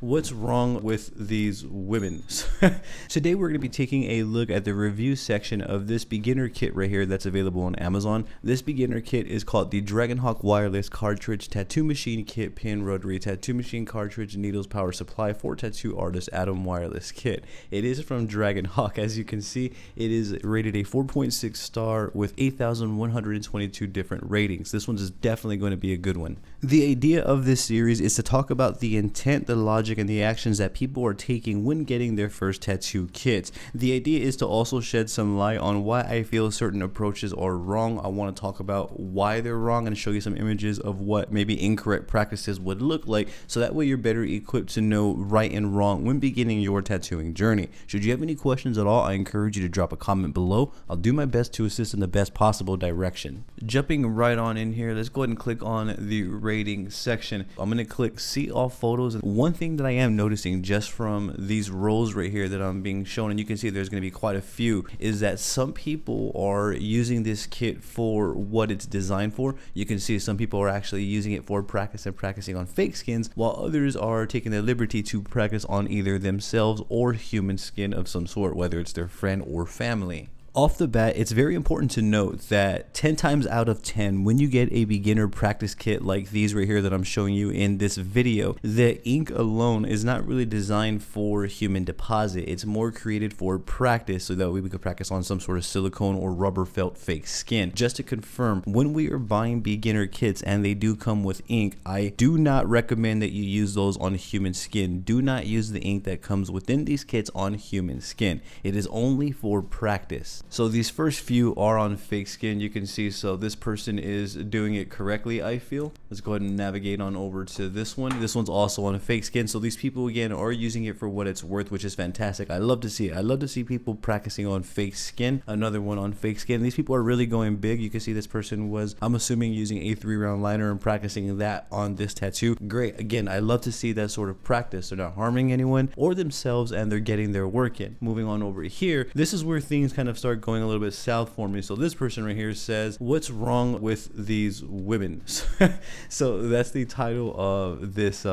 What's wrong with these women? Today we're going to be taking a look at the review section of this beginner kit right here that's available on Amazon. This beginner kit is called the Dragonhawk Wireless Cartridge Tattoo Machine Kit Pin Rotary Tattoo Machine Cartridge Needles Power Supply for Tattoo Artist Atom Wireless Kit. It is from Dragonhawk. As you can see, it is rated a 4.6 star with 8,122 different ratings. This one is definitely going to be a good one. The idea of this series is to talk about the intent, the logic, and the actions that people are taking when getting their first tattoo kits. The idea is to also shed some light on why I feel certain approaches are wrong. I want to talk about why they're wrong and show you some images of what maybe incorrect practices would look like, so that way you're better equipped to know right and wrong when beginning your tattooing journey. Should you have any questions at all, I encourage you to drop a comment below. I'll do my best to assist in the best possible direction. Jumping right on in here, let's go ahead and click on the rating section. I'm going to click see all photos. And one thing that I am noticing just from these rows right here that I'm being shown, and you can see there's going to be quite a few, is that some people are using this kit for what it's designed for. You can see some people are actually using it for practice and practicing on fake skins, while others are taking the liberty to practice on either themselves or human skin of some sort, whether it's their friend or family. Off the bat, it's very important to note that 10 times out of 10, when you get a beginner practice kit like these right here that I'm showing you in this video, the ink alone is not really designed for human deposit. It's more created for practice, so that way we could practice on some sort of silicone or rubber felt fake skin. Just to confirm, when we are buying beginner kits and they do come with ink, I do not recommend that you use those on human skin. Do not use the ink that comes within these kits on human skin. It is only for practice. So these first few are on fake skin, you can see, so this person is doing it correctly, I feel. Let's go ahead and navigate on over to this one. This one's also on a fake skin, so these people again are using it for what it's worth, which is fantastic. I love to see it. I love to see people practicing on fake skin. Another one on fake skin. These people are really going big. You can see this person was, I'm assuming, using a 3-round liner and practicing that on this tattoo. Great. Again, I love to see that sort of practice. They're not harming anyone or themselves, and they're getting their work in. Moving on over here, this is where things kind of start going a little bit south for me. So this person right here says, what's wrong with these women? So that's the title of this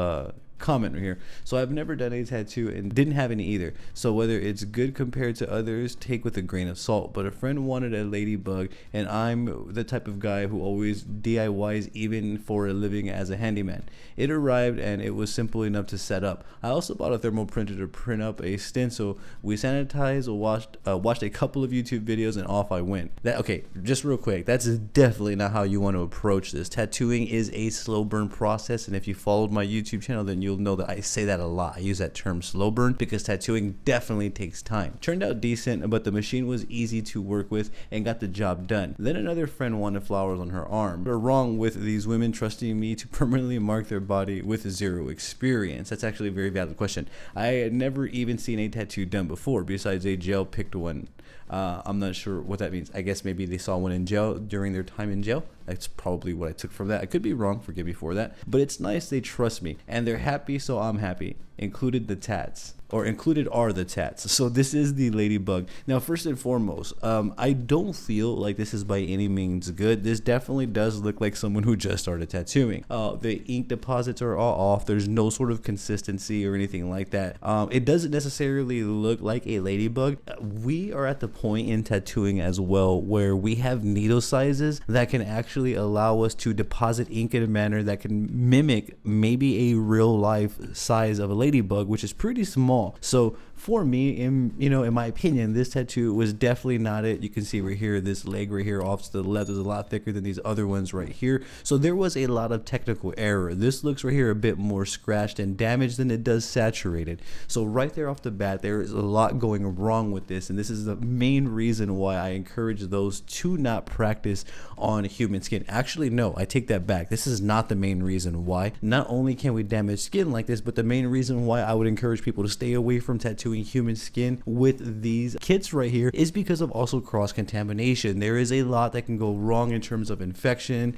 comment right here. So I've never done a tattoo and didn't have any either, so whether it's good compared to others, take with a grain of salt. But a friend wanted a ladybug, and I'm the type of guy who always DIYs even for a living as a handyman. It arrived and it was simple enough to set up. I also bought a thermal printer to print up a stencil. We sanitized, watched a couple of YouTube videos, and off I went. Okay, just real quick, that's definitely not how you want to approach this. Tattooing is a slow burn process, and if you followed my YouTube channel, then you'll know that I say that a lot. I use that term slow burn because tattooing definitely takes time. Turned out decent, but the machine was easy to work with and got the job done. Then another friend wanted flowers on her arm. What's wrong with these women trusting me to permanently mark their body with zero experience? That's actually a very valid question. I had never even seen a tattoo done before besides a gel picked one. I'm not sure what that means. I guess maybe they saw one in jail during their time in jail. That's probably what I took from that. I could be wrong, forgive me for that. But it's nice they trust me, and they're happy, so I'm happy. Included the tats. Or included are the tats. So this is the ladybug. Now, first and foremost, I don't feel like this is by any means good. This definitely does look like someone who just started tattooing. The ink deposits are all off. There's no sort of consistency or anything like that. It doesn't necessarily look like a ladybug. We are at the point in tattooing as well where we have needle sizes that can actually allow us to deposit ink in a manner that can mimic maybe a real life size of a ladybug, which is pretty small. So for me, in my opinion, this tattoo was definitely not it. You can see right here, this leg right here off to the left is a lot thicker than these other ones right here. So there was a lot of technical error. This looks right here a bit more scratched and damaged than it does saturated. So right there off the bat, there is a lot going wrong with this, and this is the main reason why I encourage those to not practice on human skin. Actually, no, I take that back. This is not the main reason why. Not only can we damage skin like this, but the main reason why I would encourage people to stay away from tattooing human skin with these kits right here is because of also cross contamination. There is a lot that can go wrong in terms of infection,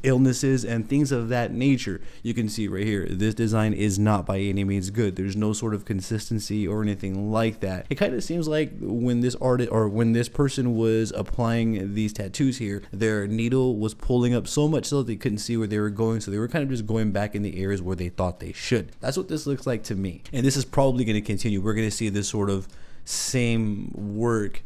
illnesses and things of that nature. You can see right here, this design is not by any means good. There's no sort of consistency or anything like that. It kind of seems like when this artist or when this person was applying these tattoos here, their needle was pulling up so much so that they couldn't see where they were going, so they were kind of just going back in the areas where they thought they should. That's what this looks like to me, and this is probably going to continue. We're going to see this sort of same work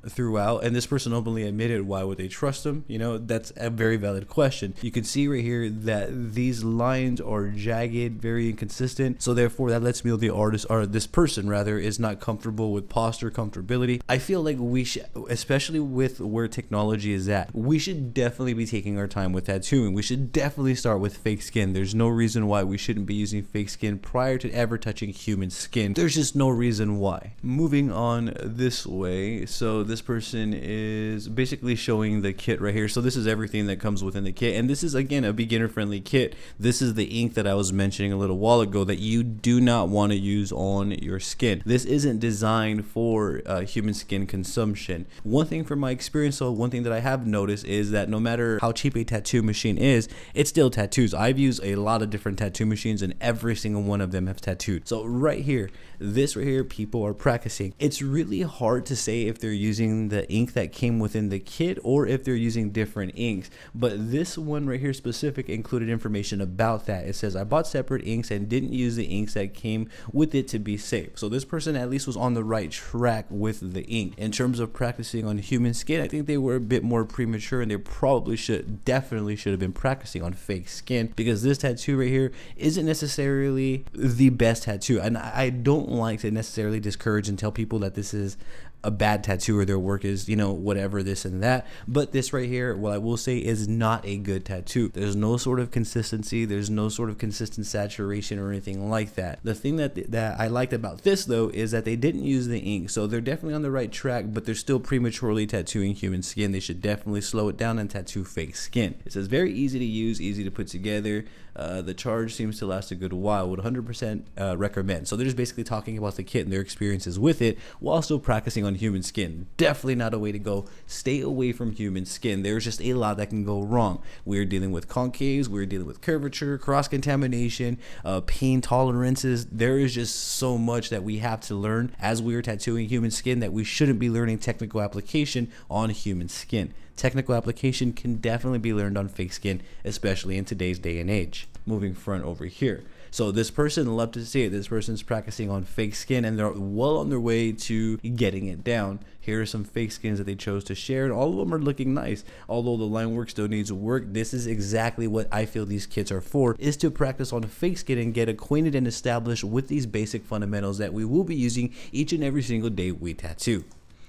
throughout, and this person openly admitted, why would they trust him? You know, that's a very valid question. You can see right here that these lines are jagged, very inconsistent, so therefore that lets me know the artist, or this person rather, is not comfortable with posture comfortability. I feel like we should, especially with where technology is at, we should definitely be taking our time with tattooing. We should definitely start with fake skin. There's no reason why we shouldn't be using fake skin prior to ever touching human skin. There's just no reason why. Moving on this way, so this person is basically showing the kit right here. So this is everything that comes within the kit, and this is again a beginner friendly kit. This is the ink that I was mentioning a little while ago that you do not want to use on your skin. This isn't designed for human skin consumption. One thing from my experience, though, one thing that I have noticed is that no matter how cheap a tattoo machine is, it still tattoos. I've used a lot of different tattoo machines, and every single one of them have tattooed. So right here, this right here, people are practicing. It's really hard to say if they're using the ink that came within the kit or if they're using different inks, but this one right here specific included information about that. It says, I bought separate inks and didn't use the inks that came with it to be safe. So this person at least was on the right track with the ink. In terms of practicing on human skin, I think they were a bit more premature, and they probably definitely should have been practicing on fake skin, because this tattoo right here isn't necessarily the best tattoo, and I don't like to necessarily discourage and tell people that this is a bad tattoo or their work is, you know, whatever, this and that, but this right here, what I will say, is not a good tattoo. There's no sort of consistency, there's no sort of consistent saturation or anything like that. The thing that I liked about this, though, is that they didn't use the ink, so they're definitely on the right track, but they're still prematurely tattooing human skin. They should definitely slow it down and tattoo fake skin. It says very easy to use, easy to put together. The charge seems to last a good while. Would 100% recommend. So they're just basically talking about the kit and their experiences with it while still practicing on human skin. Definitely not a way to go. Stay away from human skin. There's just a lot that can go wrong. We're dealing with concaves, we're dealing with curvature, cross-contamination, pain tolerances. There is just so much that we have to learn as we are tattooing human skin that we shouldn't be learning technical application on human skin. Technical application can definitely be learned on fake skin, especially in today's day and age. Moving front over here. So this person, love to see it. This person's practicing on fake skin, and they're well on their way to getting it down. Here are some fake skins that they chose to share, and all of them are looking nice. Although the line work still needs work, this is exactly what I feel these kits are for, is to practice on fake skin and get acquainted and established with these basic fundamentals that we will be using each and every single day we tattoo.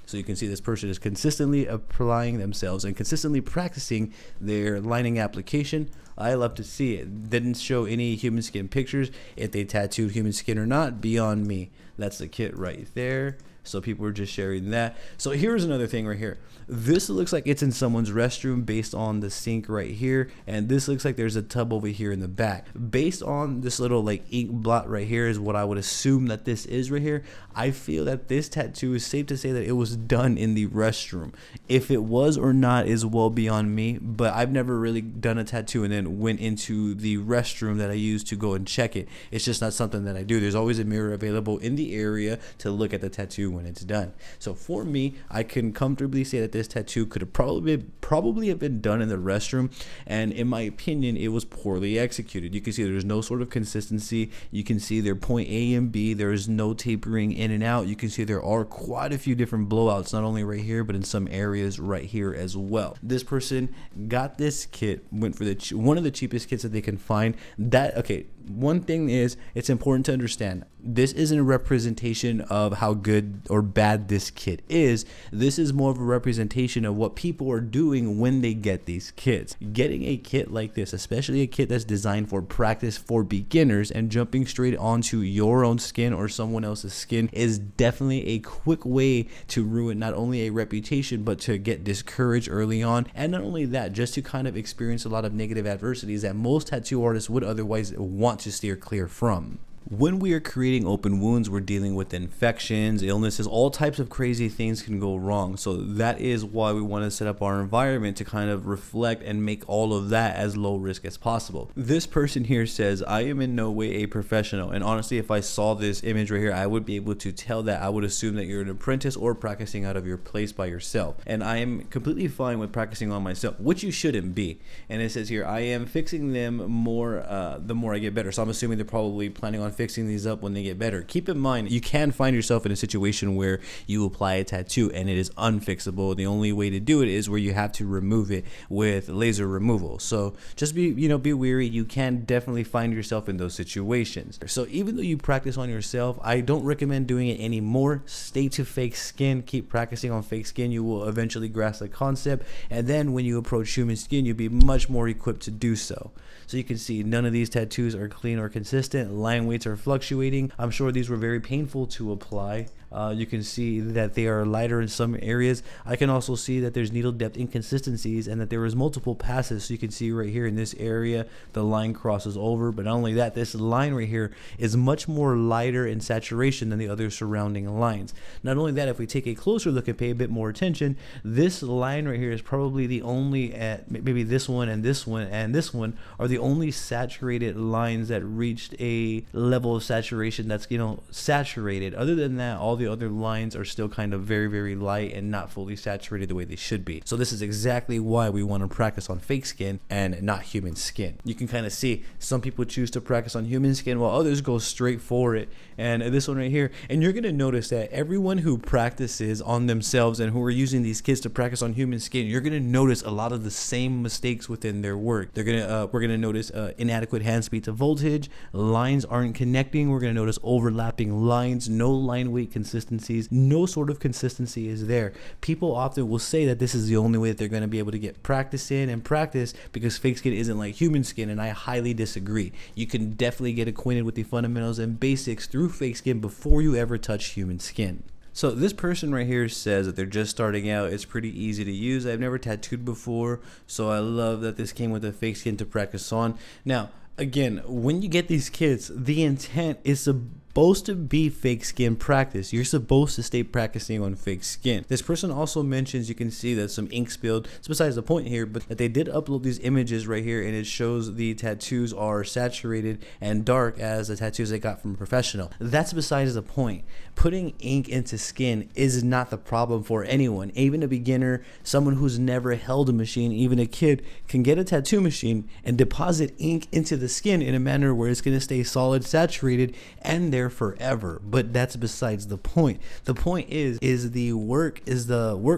So you can see this person is consistently applying themselves and consistently practicing their lining application. I love to see it. Didn't show any human skin pictures. If they tattooed human skin or not, beyond me. That's the kit right there. So people were just sharing that. So here's another thing right here. This looks like it's in someone's restroom based on the sink right here, and this looks like there's a tub over here in the back. Based on this little like ink blot right here is what I would assume that this is right here. I feel that this tattoo is safe to say that it was done in the restroom. If it was or not is well beyond me, but I've never really done a tattoo and then went into the restroom that I use to go and check it. It's just not something that I do. There's always a mirror available in the area to look at the tattoo when it's done. So for me, I can comfortably say that this tattoo could have probably have been done in the restroom, and in my opinion, it was poorly executed. You can see there's no sort of consistency. You can see their point A and B. There is no tapering in and out. You can see there are quite a few different blowouts, not only right here, but in some areas right here as well. This person got this kit, went for one of the cheapest kits that they can find. Okay, one thing is, it's important to understand, this isn't a representation of how good or bad this kit is. This is more of a representation of what people are doing when they get these kits. Getting a kit like this, especially a kit that's designed for practice for beginners, and jumping straight onto your own skin or someone else's skin, is definitely a quick way to ruin not only a reputation, but to get discouraged early on. And not only that, just to kind of experience a lot of negative adversities that most tattoo artists would otherwise want to steer clear from. When we are creating open wounds, we're dealing with infections, illnesses, all types of crazy things can go wrong. So that is why we want to set up our environment to kind of reflect and make all of that as low risk as possible. This person here says, I am in no way a professional. And honestly, if I saw this image right here, I would be able to tell that. I would assume that you're an apprentice or practicing out of your place by yourself. And I am completely fine with practicing on myself, which you shouldn't be. And it says here, I am fixing them more the more I get better. So I'm assuming they're probably planning on fixing these up when they get better. Keep in mind, you can find yourself in a situation where you apply a tattoo and it is unfixable. The only way to do it is where you have to remove it with laser removal. So just be wary. You can definitely find yourself in those situations. So even though you practice on yourself, I don't recommend doing it anymore. Stay to fake skin. Keep practicing on fake skin. You will eventually grasp the concept, and then when you approach human skin, you'll be much more equipped to do so. So you can see none of these tattoos are clean or consistent. Line weights are fluctuating. I'm sure these were very painful to apply. You can see that they are lighter in some areas. I can also see that there's needle depth inconsistencies and that there was multiple passes. So you can see right here in this area, the line crosses over. But not only that, this line right here is much more lighter in saturation than the other surrounding lines. Not only that, if we take a closer look and pay a bit more attention, this line right here is probably the only, maybe this one and this one and this one are the only saturated lines that reached a level of saturation that's, saturated. Other than that, all the other lines are still kind of very, very light and not fully saturated the way they should be. So this is exactly why we want to practice on fake skin and not human skin. You can kind of see some people choose to practice on human skin while others go straight for it. And this one right here, and you're going to notice that everyone who practices on themselves and who are using these kits to practice on human skin, you're going to notice a lot of the same mistakes within their work. We're going to notice inadequate hand speed to voltage, lines aren't connecting. We're going to notice overlapping lines, no line weight consistencies, no sort of consistency is there. People often will say that this is the only way that they're going to be able to get practice in and practice because fake skin isn't like human skin, and I highly disagree. You can definitely get acquainted with the fundamentals and basics through fake skin before you ever touch human skin. So this person right here says that they're just starting out. It's pretty easy to use. I've never tattooed before, so I love that this came with a fake skin to practice on. Now, again, when you get these kits, the intent is supposed to be fake skin practice. You're supposed to stay practicing on fake skin. This person also mentions, you can see that some ink spilled. It's besides the point here, but that they did upload these images right here, and it shows the tattoos are saturated and dark as the tattoos they got from a professional. That's besides the point. Putting ink into skin is not the problem for anyone. Even a beginner, someone who's never held a machine, even a kid, can get a tattoo machine and deposit ink into the skin in a manner where it's going to stay solid, saturated, and there forever. But that's besides the point. The point is the work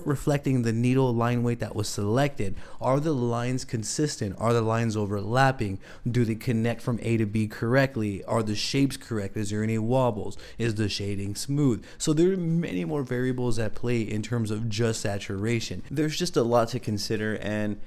reflecting the needle line weight that was selected? Are the lines consistent? Are the lines overlapping? Do they connect from A to B correctly? Are the shapes correct? Is there any wobbles? Is the shading smooth? So there are many more variables at play in terms of just saturation. There's just a lot to consider, and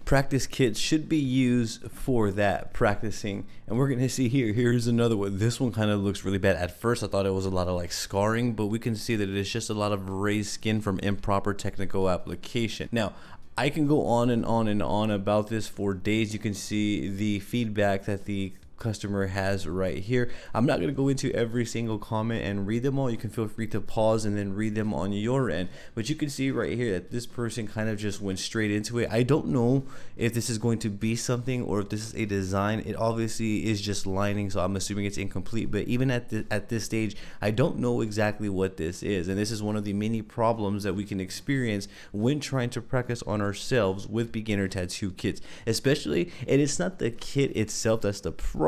practice kits should be used for that, practicing. And we're going to see here's another one. This one kind of looks really bad. At first I thought it was a lot of like scarring, but we can see that it is just a lot of raised skin from improper technical application. Now, I can go on and on and on about this for days. You can see the feedback that the customer has right here. I'm not going to go into every single comment and read them all. You can feel free to pause and then read them on your end, but you can see right here that this person kind of just went straight into it. I don't know if this is going to be something or if this is a design. It obviously is just lining, so I'm assuming it's incomplete, but even at this stage, I don't know exactly what this is. And this is one of the many problems that we can experience when trying to practice on ourselves with beginner tattoo kits, especially. And it's not the kit itself that's the problem.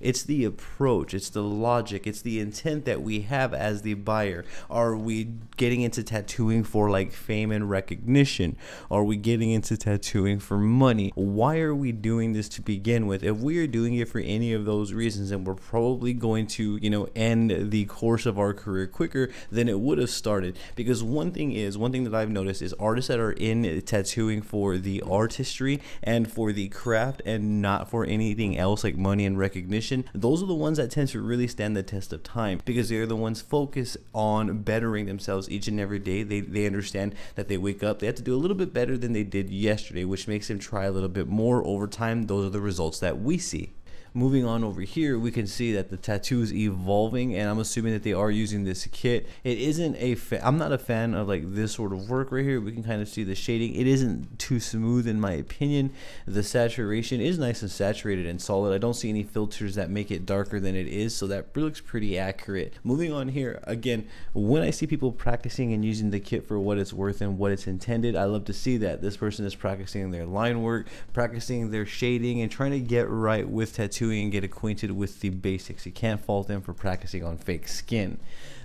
It's the approach, it's the logic, it's the intent that we have as the buyer. Are we getting into tattooing for like fame and recognition? Are we getting into tattooing for money? Why are we doing this to begin with? If we are doing it for any of those reasons, then we're probably going to, end the course of our career quicker than it would have started. Because one thing that I've noticed is artists that are in tattooing for the artistry and for the craft and not for anything else like money and recognition, those are the ones that tend to really stand the test of time, because they're the ones focused on bettering themselves each and every day. They understand that they wake up, they have to do a little bit better than they did yesterday, which makes them try a little bit more over time. Those are the results that we see. Moving on over here, we can see that the tattoo is evolving, and I'm assuming that they are using this kit. It isn't I'm not a fan of like this sort of work right here. We can kind of see the shading. It isn't too smooth in my opinion. The saturation is nice and saturated and solid. I don't see any filters that make it darker than it is, so that looks pretty accurate. Moving on here, again, when I see people practicing and using the kit for what it's worth and what it's intended, I love to see that this person is practicing their line work, practicing their shading, and trying to get right with tattooing and get acquainted with the basics. You can't fault them for practicing on fake skin.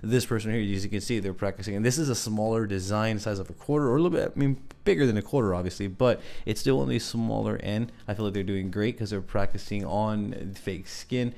This person here, as you can see, they're practicing, and this is a smaller design, size of a quarter, or a little bit, I mean, bigger than a quarter obviously, but it's still on the smaller end. I feel like they're doing great because they're practicing on fake skin.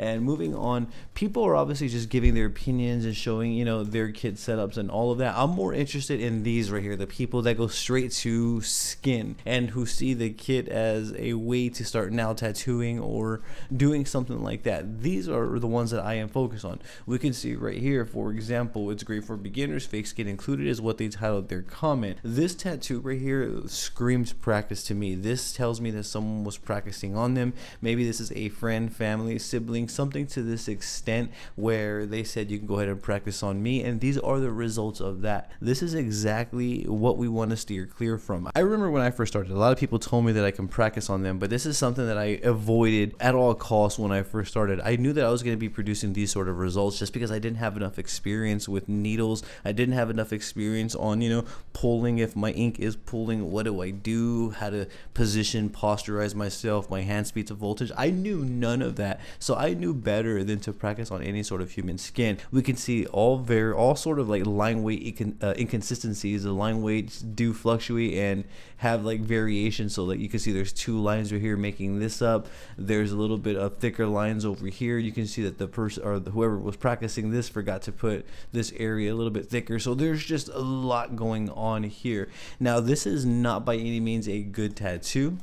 And moving on, people are obviously just giving their opinions and showing, you know, their kit setups and all of that. I'm more interested in these right here, the people that go straight to skin and who see the kit as a way to start now tattooing or doing something like that. These are the ones that I am focused on. We can see right here, for example, it's great for beginners, fake skin included is what they titled their comment. This tattoo right here screams practice to me. This tells me that someone was practicing on them. Maybe this is a friend, family, sibling, something to this extent where they said you can go ahead and practice on me, and these are the results of that. This is exactly what we want to steer clear from. I remember when I first started, a lot of people told me that I can practice on them, but this is something that I avoided at all costs when I first started. I knew that I was going to be producing these sort of results just because I didn't have enough experience with needles. I didn't have enough experience on, you know, pulling. If my ink is pulling, what do I do? How to position, posturize myself, my hand speed to voltage. I knew none of that, so I knew better than to practice on any sort of human skin. We can see all sort of like line weight inconsistencies. The line weights do fluctuate and have like variation, so like you can see there's two lines right here making this up. There's a little bit of thicker lines over here. You can see that the person or whoever was practicing this forgot to put this area a little bit thicker, so there's just a lot going on here. Now this is not by any means a good tattoo.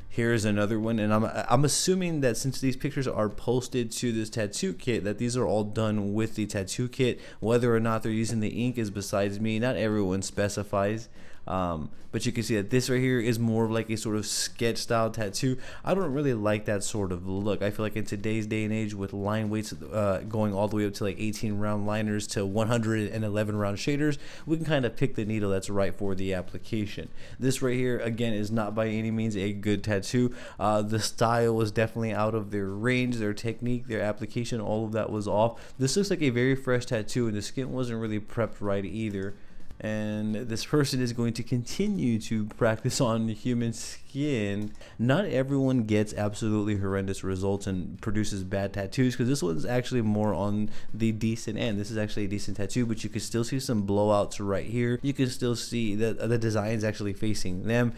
Here's another one, and I'm assuming that since these pictures are posted to this tattoo kit, that these are all done with the tattoo kit. Whether or not they're using the ink is besides me. Not everyone specifies. But you can see that this right here is more of like a sort of sketch style tattoo. I don't really like that sort of look. I feel like in today's day and age with line weights going all the way up to like 18 round liners to 111 round shaders, we can kind of pick the needle that's right for the application. This right here, again, is not by any means a good tattoo. The style was definitely out of their range, their technique, their application, all of that was off. This looks like a very fresh tattoo, and the skin wasn't really prepped right either. And this person is going to continue to practice on human skin. Not everyone gets absolutely horrendous results and produces bad tattoos, because this one's actually more on the decent end. This is actually a decent tattoo, but you can still see some blowouts right here. You can still see that the design's actually facing them.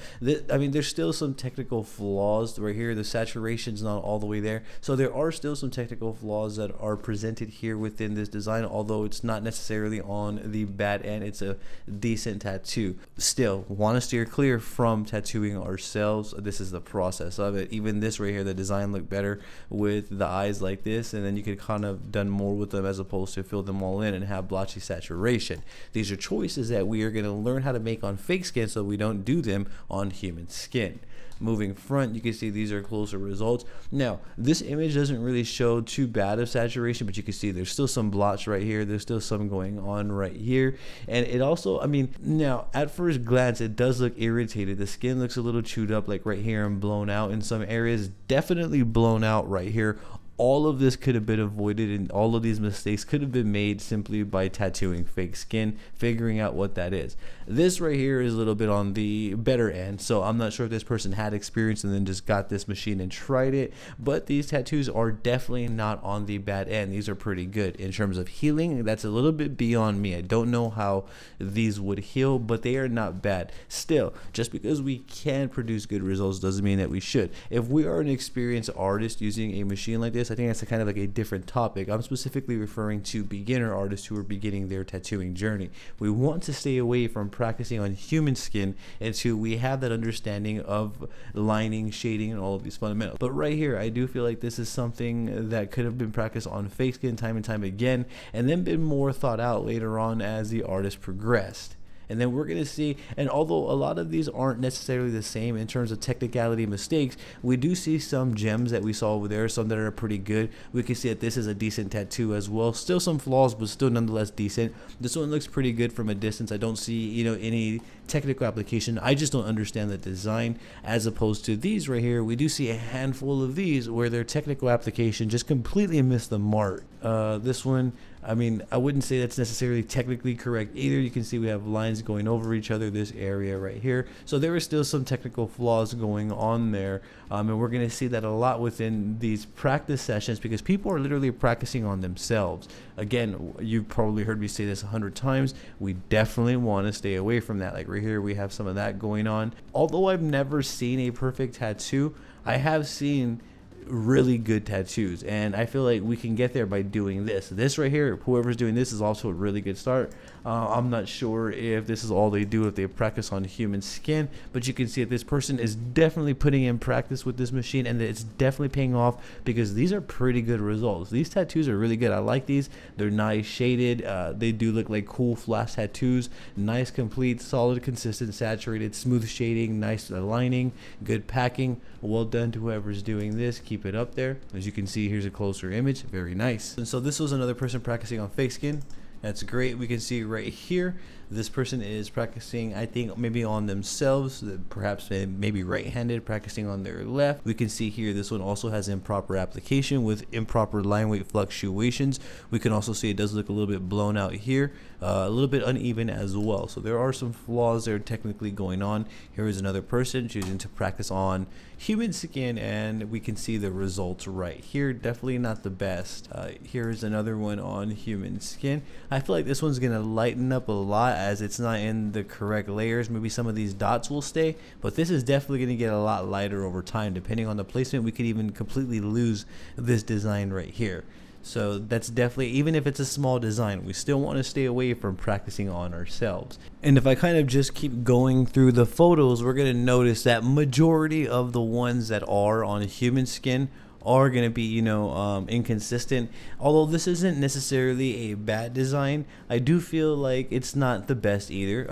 I mean, there's still some technical flaws right here. The saturation's not all the way there, so there are still some technical flaws that are presented here within this design, although it's not necessarily on the bad end. It's a decent tattoo. Still want to steer clear from tattooing ourselves. This is the process of it. Even this right here, the design looked better with the eyes like this, and then you could kind of done more with them as opposed to fill them all in and have blotchy saturation. These are choices that we are going to learn how to make on fake skin so we don't do them on human skin. Moving front, you can see these are closer results. Now, this image doesn't really show too bad of saturation, but you can see there's still some blotch right here. There's still some going on right here. And it also, I mean, now at first glance, it does look irritated. The skin looks a little chewed up, like right here, and blown out in some areas. Definitely blown out right here. All of this could have been avoided, and all of these mistakes could have been made simply by tattooing fake skin, figuring out what that is. This right here is a little bit on the better end, so I'm not sure if this person had experience and then just got this machine and tried it, but these tattoos are definitely not on the bad end. These are pretty good. In terms of healing, that's a little bit beyond me. I don't know how these would heal, but they are not bad. Still, just because we can produce good results doesn't mean that we should. If we are an experienced artist using a machine like this, I think that's kind of like a different topic. I'm specifically referring to beginner artists who are beginning their tattooing journey. We want to stay away from practicing on human skin until we have that understanding of lining, shading, and all of these fundamentals. But right here, I do feel like this is something that could have been practiced on fake skin time and time again, and then been more thought out later on as the artist progressed. And then we're going to see, and although a lot of these aren't necessarily the same in terms of technicality mistakes, we do see some gems that we saw over there, some that are pretty good. We can see that this is a decent tattoo as well. Still some flaws, but still nonetheless decent. This one looks pretty good from a distance. I don't see, any technical application. I just don't understand the design, as opposed to these right here. We do see a handful of these where their technical application just completely missed the mark. This one, I mean, I wouldn't say that's necessarily technically correct either. You can see we have lines going over each other, this area right here. So there are still some technical flaws going on there. And we're going to see that a lot within these practice sessions, because people are literally practicing on themselves. Again, you've probably heard me say this 100 times. We definitely want to stay away from that. Like right here, we have some of that going on. Although I've never seen a perfect tattoo, I have seen really good tattoos, and I feel like we can get there by doing this right here. Whoever's doing this is also a really good start. I'm not sure if this is all they do, if they practice on human skin, but you can see that this person is definitely putting in practice with this machine, and it's definitely paying off, because these are pretty good results. These tattoos are really good. I like these. They're nice shaded. They do look like cool flash tattoos. Nice, complete, solid, consistent, saturated, smooth shading, nice aligning, good packing. Well done to whoever's doing this. Keep it up there. As you can see, here's a closer image. Very nice. And so this was another person practicing on fake skin. That's great. We can see right here, this person is practicing, I think, maybe on themselves, perhaps maybe right-handed, practicing on their left. We can see here this one also has improper application with improper line weight fluctuations. We can also see it does look a little bit blown out here, a little bit uneven as well. So there are some flaws there technically going on. Here is another person choosing to practice on human skin, and we can see the results right here. Definitely not the best. Here is another one on human skin. I feel like this one's gonna lighten up a lot as it's not in the correct layers. Maybe some of these dots will stay, but this is definitely gonna get a lot lighter over time. Depending on the placement, we could even completely lose this design right here. So that's definitely, even if it's a small design, we still want to stay away from practicing on ourselves. And if I kind of just keep going through the photos, we're going to notice that majority of the ones that are on human skin are going to be, inconsistent. Although this isn't necessarily a bad design, I do feel like it's not the best either.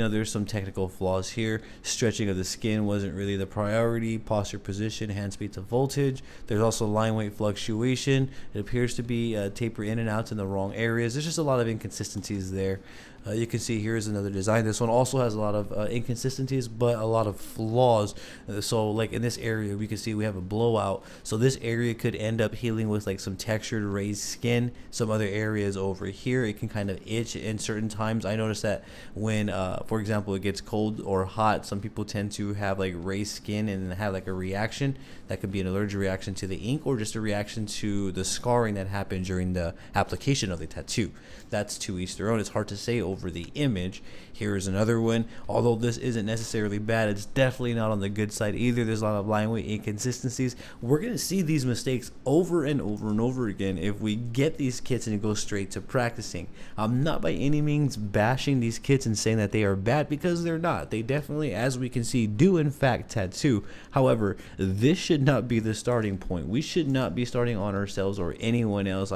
There's some technical flaws here. Stretching of the skin wasn't really the priority. Posture, position, hand speed to voltage. There's also line weight fluctuation. It appears to be taper in and out in the wrong areas. There's just a lot of inconsistencies there. You can see here is another design. This one also has a lot of inconsistencies, but a lot of flaws. So like in this area, we can see we have a blowout. So this area could end up healing with like some textured raised skin. Some other areas over here, it can kind of itch in certain times. I noticed that when, for example, it gets cold or hot, some people tend to have like raised skin and have like a reaction. That could be an allergic reaction to the ink, or just a reaction to the scarring that happened during the application of the tattoo. That's to each their own. It's hard to say over the image. Here's another one. Although this isn't necessarily bad, it's definitely not on the good side either. There's a lot of line weight inconsistencies. We're going to see these mistakes over and over and over again if we get these kits and go straight to practicing. I'm not by any means bashing these kits and saying that they are bad, because they're not. They definitely, as we can see, do in fact tattoo. However, this should not be the starting point. We should not be starting on ourselves or anyone else.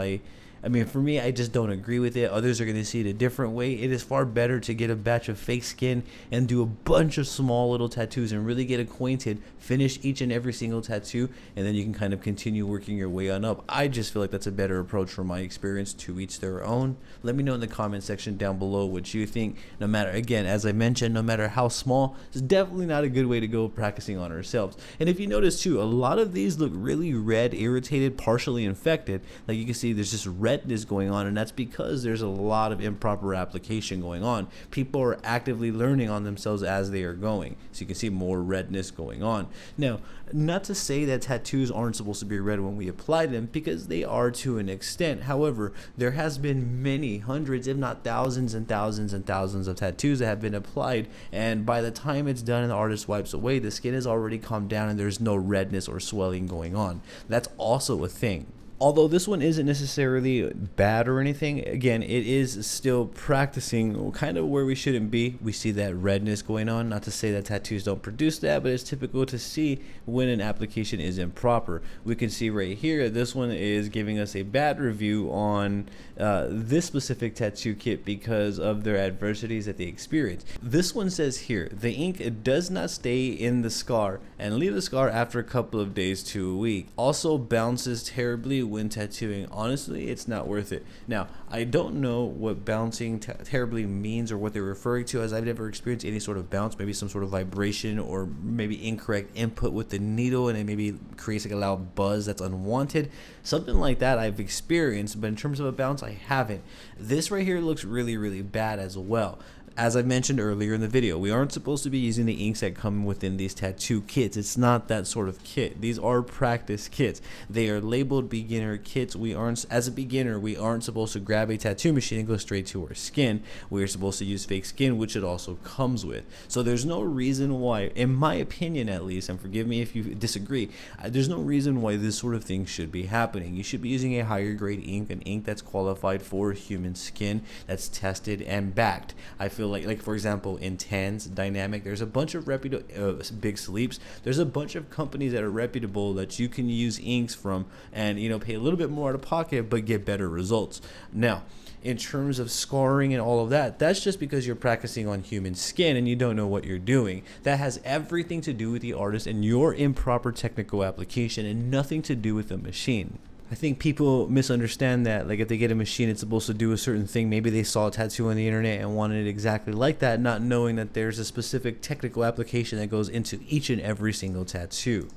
I mean, for me, I just don't agree with it. Others are going to see it a different way. It is far better to get a batch of fake skin and do a bunch of small little tattoos and really get acquainted, finish each and every single tattoo, and then you can kind of continue working your way on up. I just feel like that's a better approach from my experience. To each their own. Let me know in the comment section down below what you think. No matter, again, as I mentioned, no matter how small, it's definitely not a good way to go practicing on ourselves. And if you notice too, a lot of these look really red, irritated, partially infected. Like you can see there's just redness going on, and that's because there's a lot of improper application going on. People are actively learning on themselves as they are going, so you can see more redness going on. Now, not to say that tattoos aren't supposed to be red when we apply them, because they are to an extent. However, there has been many hundreds, if not thousands and thousands and thousands of tattoos that have been applied, and by the time it's done and the artist wipes away, the skin has already calmed down and there's no redness or swelling going on. That's also a thing. Although this one isn't necessarily bad or anything, again, it is still practicing kind of where we shouldn't be. We see that redness going on. Not to say that tattoos don't produce that, but it's typical to see when an application is improper. We can see right here, this one is giving us a bad review on this specific tattoo kit because of their adversities that they experience. This one says here, the ink does not stay in the scar and leave the scar after a couple of days to a week. Also bounces terribly when tattooing. Honestly, it's not worth it. Now, I don't know what bouncing terribly means or what they're referring to, as I've never experienced any sort of bounce, maybe some sort of vibration or maybe incorrect input with the needle and it maybe creates like a loud buzz that's unwanted. Something like that I've experienced, but in terms of a bounce, I haven't. This right here looks really, really bad as well. As I mentioned earlier in the video, we aren't supposed to be using the inks that come within these tattoo kits. It's not that sort of kit. These are practice kits. They are labeled beginner kits. We aren't, as a beginner, we aren't supposed to grab a tattoo machine and go straight to our skin. We're supposed to use fake skin, which it also comes with. So there's no reason why, in my opinion at least, and forgive me if you disagree, there's no reason why this sort of thing should be happening. You should be using a higher grade ink, an ink that's qualified for human skin, that's tested and backed. I feel like for example, Intense, Dynamic, there's a bunch of reputable Big Sleeps, there's a bunch of companies that are reputable that you can use inks from and pay a little bit more out of pocket but get better results. Now, in terms of scarring and all of that, that's just because you're practicing on human skin and you don't know what you're doing. That has everything to do with the artist and your improper technical application and nothing to do with the machine. I think people misunderstand that, like if they get a machine, it's supposed to do a certain thing. Maybe they saw a tattoo on the internet and wanted it exactly like that, not knowing that there's a specific technical application that goes into each and every single tattoo.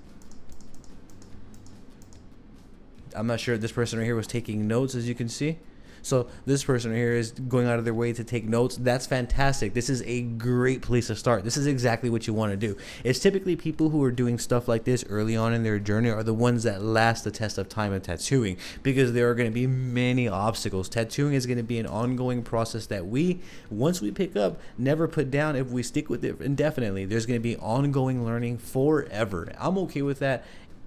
I'm not sure if this person right here was taking notes, as you can see. So this person right here is going out of their way to take notes. That's fantastic. This is a great place to start. This is exactly what you want to do. It's typically people who are doing stuff like this early on in their journey are the ones that last the test of time of tattooing, because there are going to be many obstacles. Tattooing is going to be an ongoing process that once we pick up, never put down if we stick with it indefinitely. There's going to be ongoing learning forever. I'm okay with that.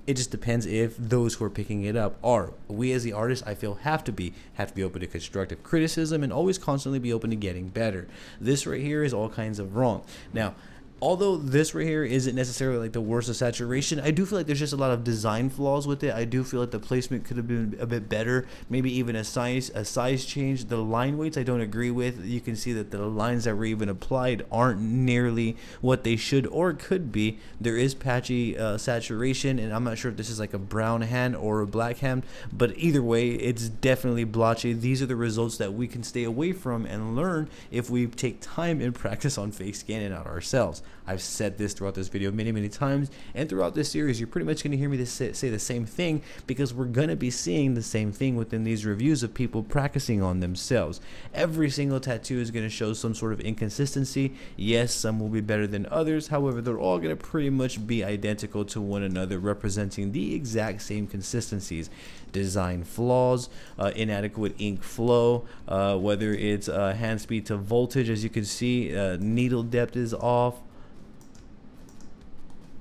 It just depends if those who are picking it up are. We as the artists, I feel, have to be open to constructive criticism and always constantly be open to getting better. This right here is all kinds of wrong. Now, although this right here isn't necessarily like the worst of saturation, I do feel like there's just a lot of design flaws with it. I do feel like the placement could have been a bit better, maybe even a size change. The line weights I don't agree with. You can see that the lines that were even applied aren't nearly what they should or could be. There is patchy saturation, and I'm not sure if this is like a brown hand or a black hand, but either way, it's definitely blotchy. These are the results that we can stay away from and learn if we take time and practice on fake scanning out ourselves. I've said this throughout this video many times, and throughout this series you're pretty much going to hear me say the same thing, because we're going to be seeing the same thing within these reviews of people practicing on themselves. Every single tattoo is going to show some sort of inconsistency. Yes, some will be better than others, however they're all going to pretty much be identical to one another, representing the exact same consistencies. Design flaws, inadequate ink flow, whether it's hand speed to voltage, as you can see, needle depth is off.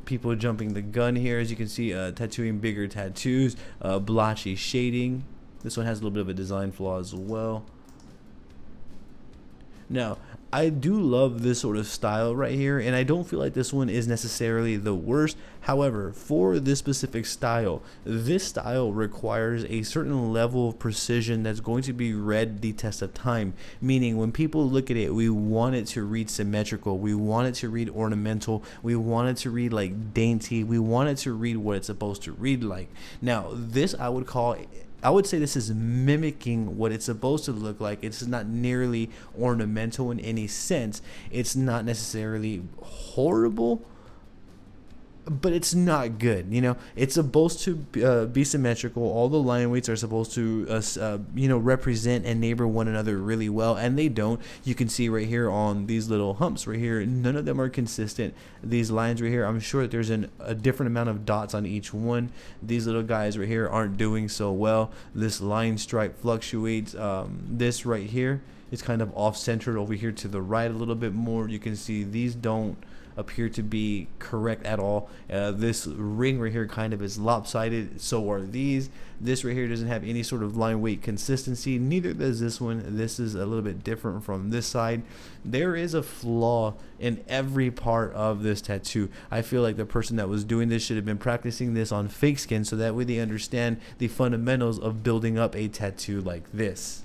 People jumping the gun here, as you can see, tattooing bigger tattoos, blotchy shading. This one has a little bit of a design flaw as well. Now, I do love this sort of style right here, and I don't feel like this one is necessarily the worst. However, for this specific style, this style requires a certain level of precision that's going to be read the test of time. Meaning, when people look at it, we want it to read symmetrical, we want it to read ornamental, we want it to read like dainty, we want it to read what it's supposed to read like. Now, this I would say this is mimicking what it's supposed to look like. It's not nearly ornamental in any sense. It's not necessarily horrible, but it's not good. It's supposed to be symmetrical. All the line weights are supposed to represent and neighbor one another really well, and they don't. You can see right here on these little humps right here, none of them are consistent. These lines right here, I'm sure that there's a different amount of dots on each one. These little guys right here aren't doing so well. This line stripe fluctuates. This right here is kind of off-centered over here to the right a little bit more. You can see these don't appear to be correct at all. This ring right here kind of is lopsided, so are these. This right here doesn't have any sort of line weight consistency, neither does this one. This is a little bit different from this side. There is a flaw in every part of this tattoo. I feel like the person that was doing this should have been practicing this on fake skin, so that way they understand the fundamentals of building up a tattoo like this.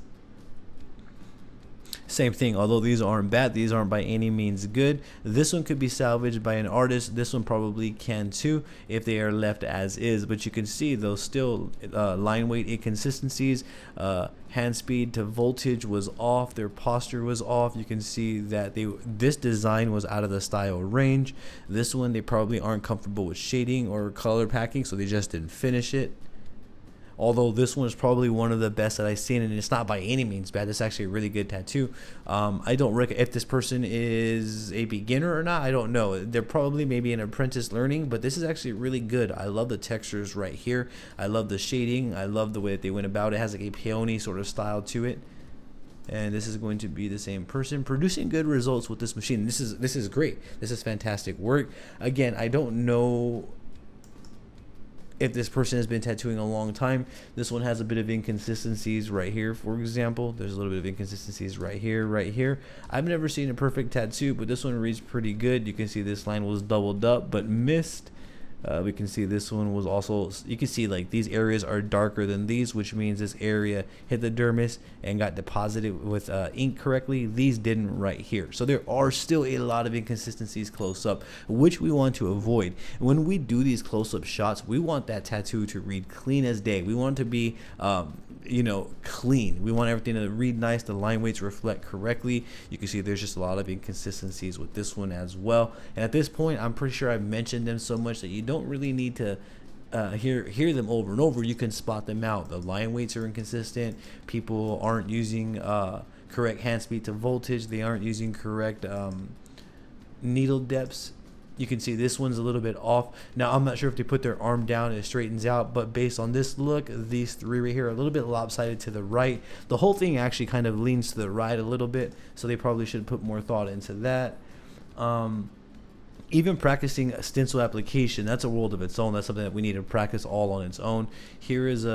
Same thing, although these aren't bad, these aren't by any means good. This one could be salvaged by an artist. This one probably can too if they are left as is, but you can see those still line weight inconsistencies. Hand speed to voltage was off, their posture was off. You can see that this design was out of the style range. This one, they probably aren't comfortable with shading or color packing, so they just didn't finish it. Although this one is probably one of the best that I've seen, and it's not by any means bad. It's actually a really good tattoo. I don't recommend, if this person is a beginner or not, I don't know. They're probably maybe an apprentice learning, but this is actually really good. I love the textures right here. I love the shading. I love the way that they went about it. It has like a peony sort of style to it. And this is going to be the same person producing good results with this machine. This is great. This is fantastic work. Again, I don't know if this person has been tattooing a long time. This one has a bit of inconsistencies right here, for example. There's a little bit of inconsistencies right here, right here. I've never seen a perfect tattoo, but this one reads pretty good. You can see this line was doubled up but missed. We can see this one was also, you can see like these areas are darker than these, which means this area hit the dermis and got deposited with ink correctly. These didn't right here. So there are still a lot of inconsistencies close up, which we want to avoid. When we do these close-up shots, we want that tattoo to read clean as day. We want it to be clean. We want everything to read nice, the line weights reflect correctly. You can see there's just a lot of inconsistencies with this one as well. And at this point, I'm pretty sure I've mentioned them so much that you don't really need to hear them over and over. You can spot them out. The line weights are inconsistent. People aren't using correct hand speed to voltage. They aren't using correct needle depths. You can see this one's a little bit off. Now, I'm not sure if they put their arm down and it straightens out, but based on this look, these three right here are a little bit lopsided to the right. The whole thing actually kind of leans to the right a little bit, so they probably should put more thought into that. Even practicing a stencil application, that's a world of its own. That's something that we need to practice all on its own. Here is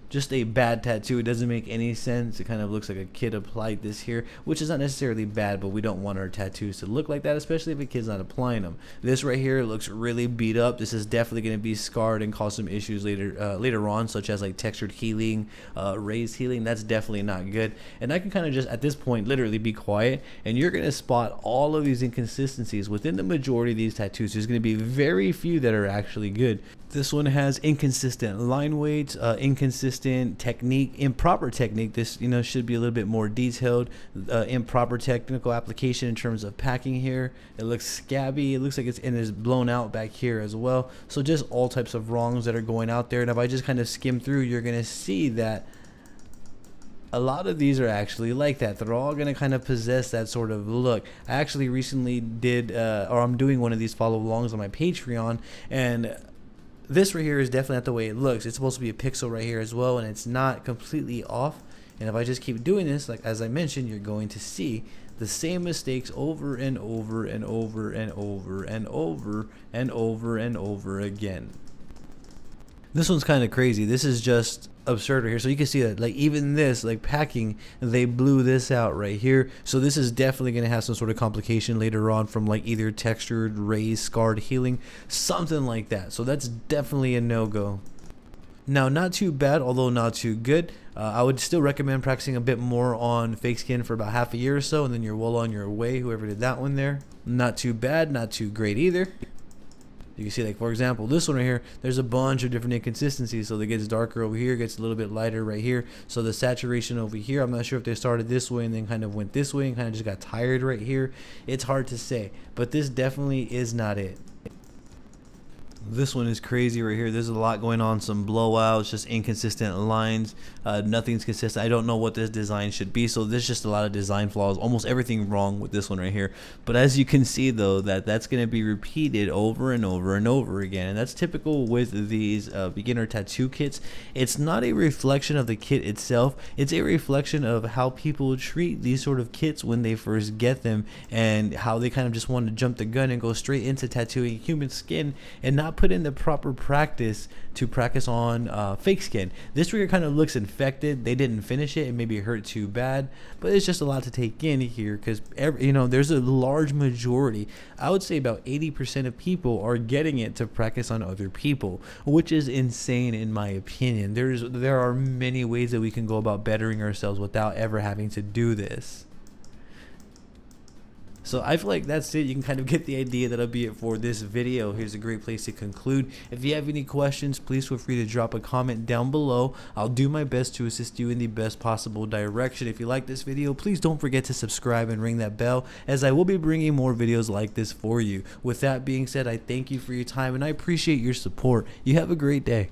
just a bad tattoo. It doesn't make any sense. It kind of looks like a kid applied this here, which is not necessarily bad, but we don't want our tattoos to look like that, especially if a kid's not applying them. This right here looks really beat up. This is definitely going to be scarred and cause some issues later on, such as like textured healing, raised healing. That's definitely not good. And I can kind of just at this point literally be quiet, and you're going to spot all of these inconsistencies within the majority of these tattoos. There's going to be very few that are actually good. This one has inconsistent line weights, inconsistent technique, improper technique. This should be a little bit more detailed. Improper technical application in terms of packing here. It looks scabby. It looks like it's blown out back here as well. So just all types of wrongs that are going out there. And if I just kind of skim through, you're gonna see that a lot of these are actually like that. They're all going to kind of possess that sort of look. I actually recently did, or I'm doing one of these follow alongs on my Patreon, and this right here is definitely not the way it looks. It's supposed to be a pixel right here as well, and it's not completely off. And if I just keep doing this, like as I mentioned, you're going to see the same mistakes over and over and over and over and over and over and over again. This one's kind of crazy. This is just absurd right here. So you can see that like even this like packing, they blew this out right here. So this is definitely going to have some sort of complication later on from like either textured, raised, scarred healing, something like that. So that's definitely a no-go. Now, not too bad, although not too good. I would still recommend practicing a bit more on fake skin for about half a year or so, and then you're well on your way, whoever did that one there. Not too bad, not too great either. You can see, like, for example, this one right here, there's a bunch of different inconsistencies. So it gets darker over here, gets a little bit lighter right here. So the saturation over here, I'm not sure if they started this way and then kind of went this way and kind of just got tired right here. It's hard to say, but this definitely is not it. This one is crazy right here. There's a lot going on, some blowouts, just inconsistent lines. Nothing's consistent. I don't know what this design should be, so there's just a lot of design flaws. Almost everything wrong with this one right here. But as you can see though, that's going to be repeated over and over and over again, and that's typical with these beginner tattoo kits. It's not a reflection of the kit itself. It's a reflection of how people treat these sort of kits when they first get them, and how they kind of just want to jump the gun and go straight into tattooing human skin and not put in the proper practice to practice on fake skin. This trigger kind of looks infected. They didn't finish it and maybe it hurt too bad, but it's just a lot to take in here because there's a large majority. I would say about 80% of people are getting it to practice on other people, which is insane in my opinion. There are many ways that we can go about bettering ourselves without ever having to do this. So I feel like that's it. You can kind of get the idea. That'll be it for this video. Here's a great place to conclude. If you have any questions, please feel free to drop a comment down below. I'll do my best to assist you in the best possible direction. If you like this video, please don't forget to subscribe and ring that bell, as I will be bringing more videos like this for you. With that being said, I thank you for your time and I appreciate your support. You have a great day.